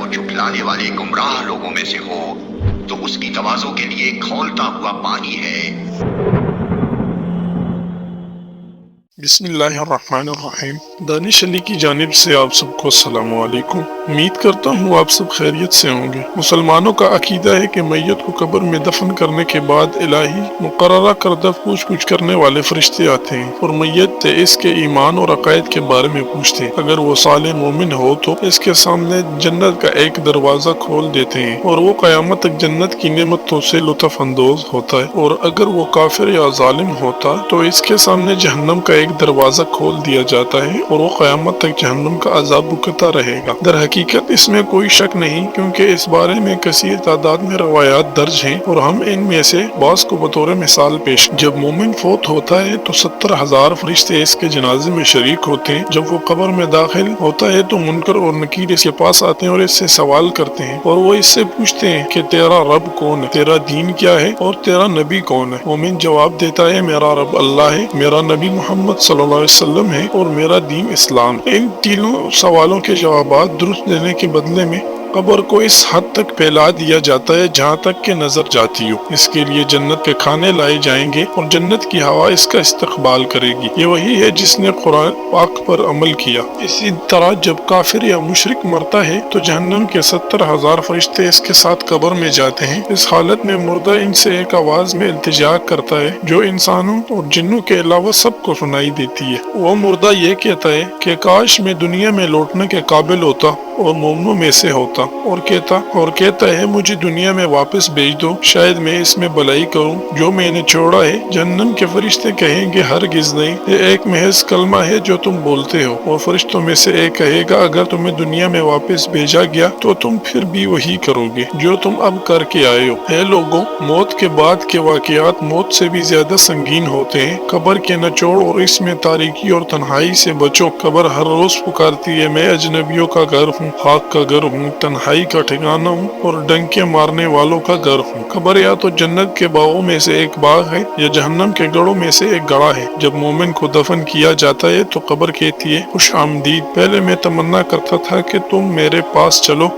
وہ جھٹلانے والے گمراہ لوگوں میں سے ہو تو اس کی توازوں کے لیے کھولتا ہوا پانی ہے۔ بسم اللہ الرحمن الرحیم۔ دانش علی کی جانب سے آپ سب کو السلام علیکم۔ امید کرتا ہوں آپ سب خیریت سے ہوں گے۔ مسلمانوں کا عقیدہ ہے کہ میت کو قبر میں دفن کرنے کے بعد الہی مقررہ کردہ پوچھ گچھ کرنے والے فرشتے آتے ہیں اور میت سے اس کے ایمان اور عقائد کے بارے میں پوچھتے ہیں۔ اگر وہ صالح مومن ہو تو اس کے سامنے جنت کا ایک دروازہ کھول دیتے ہیں اور وہ قیامت تک جنت کی نعمتوں سے لطف اندوز ہوتا ہے، اور اگر وہ کافر یا ظالم ہوتا تو اس کے سامنے جہنم کا ایک دروازہ کھول دیا جاتا ہے اور وہ قیامت تک جہنم کا عذاب بھگتتا رہے گا۔ در حقیقت اس میں کوئی شک نہیں، کیونکہ اس بارے میں کثیر تعداد میں روایات درج ہیں اور ہم ان میں سے بعض کو بطور مثال پیش۔ جب مومن فوت ہوتا ہے تو 70,000 فرشتے اس کے جنازے میں شریک ہوتے ہیں۔ جب وہ قبر میں داخل ہوتا ہے تو منکر اور نکیر اس کے پاس آتے ہیں اور اس سے سوال کرتے ہیں، اور وہ اس سے پوچھتے ہیں کہ تیرا رب کون ہے، تیرا دین کیا ہے اور تیرا نبی کون ہے۔ مومن جواب دیتا ہے، میرا رب اللہ ہے، میرا نبی محمد صلی اللہ علیہ وسلم ہے اور میرا دین اسلام۔ ان تینوں سوالوں کے جوابات درست دینے کے بدلے میں قبر کو اس حد تک پھیلا دیا جاتا ہے جہاں تک کہ نظر جاتی ہو۔ اس کے لیے جنت کے کھانے لائے جائیں گے اور جنت کی ہوا اس کا استقبال کرے گی۔ یہ وہی ہے جس نے قرآن پاک پر عمل کیا۔ اسی طرح جب کافر یا مشرک مرتا ہے تو جہنم کے 70,000 فرشتے اس کے ساتھ قبر میں جاتے ہیں۔ اس حالت میں مردہ ان سے ایک آواز میں التجا کرتا ہے جو انسانوں اور جنوں کے علاوہ سب کو سنائی دیتی ہے۔ وہ مردہ یہ کہتا ہے کہ کاش میں دنیا میں لوٹنے کے قابل ہوتا اور مومنوں میں سے ہوتا، اور کہتا ہے مجھے دنیا میں واپس بھیج دو، شاید میں اس میں بھلائی کروں جو میں نے چھوڑا ہے۔ جہنم کے فرشتے کہیں گے ہرگز نہیں، یہ ایک محض کلمہ ہے جو تم بولتے ہو۔ اور فرشتوں میں سے ایک کہے گا اگر تمہیں دنیا میں واپس بھیجا گیا تو تم پھر بھی وہی کرو گے جو تم اب کر کے آئے ہو۔ اے لوگوں، موت کے بعد کے واقعات موت سے بھی زیادہ سنگین ہوتے ہیں۔ قبر کے نچوڑ اور اس میں تاریکی اور تنہائی سے بچو۔ قبر ہر روز پکارتی ہے، میں اجنبیوں کا گھر ہوں، خاک کا گھر ہوں، تنہائی کا ٹھکانہ ہوں اور ڈنکے مارنے والوں کا گھر ہوں۔ قبر یا تو جنت کے باغوں میں سے ایک باغ ہے یا جہنم کے گڑھوں میں سے ایک گڑھا ہے۔ جب مومن کو دفن کیا جاتا ہے تو قبر کہتی ہے، خوش آمدید، پہلے میں تمنا کرتا تھا کہ تم میرے پاس چلو،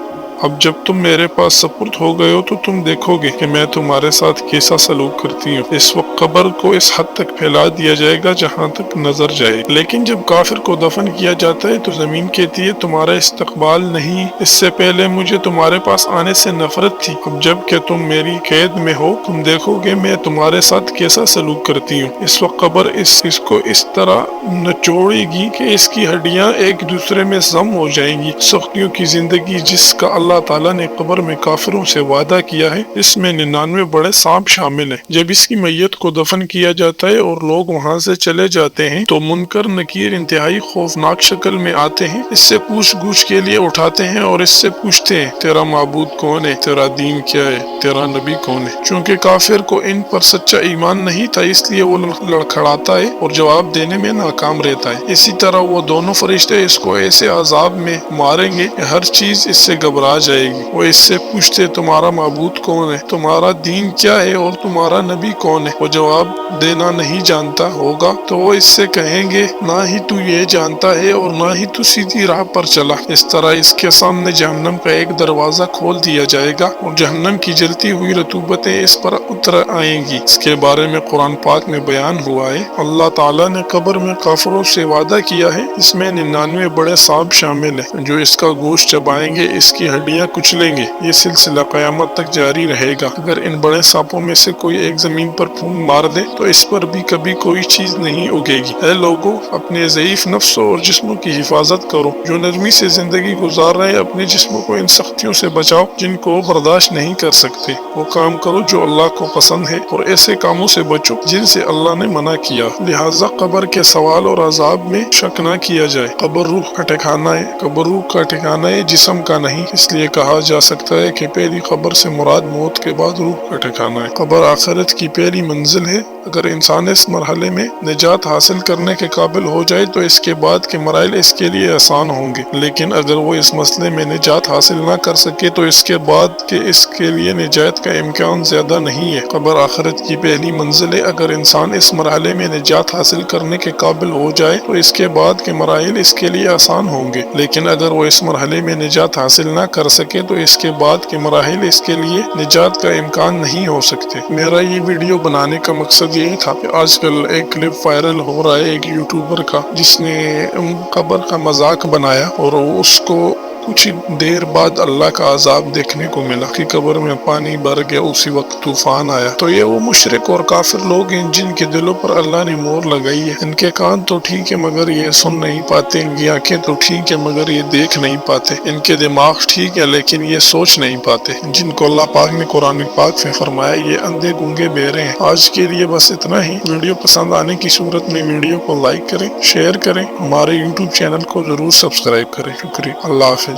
اب جب تم میرے پاس سپرد ہو گئے ہو تو تم دیکھو گے کہ میں تمہارے ساتھ کیسا سلوک کرتی ہوں۔ اس وقت قبر کو اس حد تک پھیلا دیا جائے گا جہاں تک نظر جائے۔ لیکن جب کافر کو دفن کیا جاتا ہے تو زمین کہتی ہے، تمہارا استقبال نہیں، اس سے پہلے مجھے تمہارے پاس آنے سے نفرت تھی، اب جب کہ تم میری قید میں ہو تم دیکھو گے میں تمہارے ساتھ کیسا سلوک کرتی ہوں۔ اس وقت قبر اس کو اس طرح نچوڑے گی کہ اس کی ہڈیاں ایک دوسرے میں ضم ہو جائیں گی۔ سختیوں کی زندگی جس کا اللہ تعالیٰ نے قبر میں کافروں سے وعدہ کیا ہے، اس میں 99 بڑے سانپ شامل ہیں۔ جب اس کی میت کو دفن کیا جاتا ہے اور لوگ وہاں سے چلے جاتے ہیں تو منکر نکیر انتہائی خوفناک شکل میں آتے ہیں، اس سے پوچھ گچھ کے لیے اٹھاتے ہیں اور اس سے پوچھتے ہیں، تیرا معبود کون ہے، تیرا دین کیا ہے، تیرا نبی کون ہے۔ چونکہ کافر کو ان پر سچا ایمان نہیں تھا اس لیے وہ لڑکھڑاتا ہے اور جواب دینے میں ناکام رہتا ہے۔ اسی طرح وہ دونوں فرشتے اس کو ایسے عذاب میں ماریں گے کہ ہر چیز اس سے گھبرا جائے گی۔ وہ اس سے پوچھتے، تمہارا معبود کون ہے، تمہارا دین کیا ہے اور تمہارا نبی کون ہے۔ وہ جواب دینا نہیں جانتا ہوگا تو وہ اس سے کہیں گے، نہ ہی تو یہ جانتا ہے اور نہ ہی تو سیدھی راہ پر چلا۔ اس طرح اس کے سامنے جہنم کا ایک دروازہ کھول دیا جائے گا اور جہنم کی جلتی ہوئی رطوبتیں اس پر اتر آئیں گی۔ اس کے بارے میں قرآن پاک میں بیان ہوا ہے، اللہ تعالیٰ نے قبر میں کافروں سے وعدہ کیا ہے، اس میں 99 بڑے سانپ شامل ہیں جو اس کا گوشت چبائیں گے، اس کی ہڈیاں کچلیں گے۔ یہ سلسلہ قیامت تک جاری رہے گا۔ اگر ان بڑے سانپوں میں سے کوئی ایک زمین پر پھونک مار دے تو اس پر بھی کبھی کوئی چیز نہیں اگے گی۔ اے لوگو، اپنے ضعیف نفسوں اور جسموں کی حفاظت کرو۔ جو نرمی سے زندگی گزار رہے اپنے جسموں کو ان سختیوں سے بچاؤ جن کو برداشت نہیں کر سکتے۔ وہ کام کرو جو اللہ کو پسند ہے اور ایسے کاموں سے بچو جن سے اللہ نے منع کیا۔ لہٰذا قبر کے سوال اور عذاب میں شک نہ کیا جائے۔ قبر روح کا ٹھکانہ ہے، قبر روح کا ٹھکانہ ہے، جسم کا نہیں۔ اس لیے کہا جا سکتا ہے کہ پہلی قبر سے مراد موت کے بعد روح کا ٹھکانہ ہے۔ قبر آخرت کی پہلی منزل ہے اگر انسان اس مرحلے میں نجات حاصل کرنے کے قابل ہو جائے تو اس کے بعد کے مراحل اس کے لیے آسان ہوں گے، لیکن اگر وہ اس مسئلے میں نجات حاصل نہ کر سکے تو اس کے بعد کے اس کے لیے نجات کا امکان زیادہ نہیں ہے۔ قبر آخرت کی پہلی منزل ہے، اگر انسان اس مرحلے میں نجات حاصل کرنے کے قابل ہو جائے تو اس کے بعد کے مراحل اس کے لیے آسان ہوں گے، لیکن اگر وہ اس مرحلے میں نجات حاصل نہ کر سکے تو اس کے بعد کے مراحل اس کے لیے نجات کا امکان نہیں ہو سکتے۔ میرا یہ ویڈیو بنانے کا مقصد یہ تھا کہ آج کل ایک کلپ وائرل ہو رہا ہے ایک یوٹیوبر کا، جس نے قبر کا مذاق بنایا اور اس کو کچھ دیر بعد اللہ کا عذاب دیکھنے کو ملا کہ قبر میں پانی بھر گیا، اسی وقت طوفان آیا۔ تو یہ وہ مشرک اور کافر لوگ ہیں جن کے دلوں پر اللہ نے مہر لگائی ہے۔ ان کے کان تو ٹھیک ہے مگر یہ سن نہیں پاتے، ان کی آنکھیں تو ٹھیک ہے مگر یہ دیکھ نہیں پاتے، ان کے دماغ ٹھیک ہے لیکن یہ سوچ نہیں پاتے، جن کو اللہ پاک نے قرآن پاک میں فرمایا یہ اندھے گونگے بہرے ہیں۔ آج کے لیے بس اتنا ہی۔ ویڈیو پسند آنے کی صورت میں ویڈیو کو لائک کریں، شیئر کریں، ہمارے یوٹیوب چینل کو ضرور سبسکرائب کریں۔ شکریہ، اللہ حافظ۔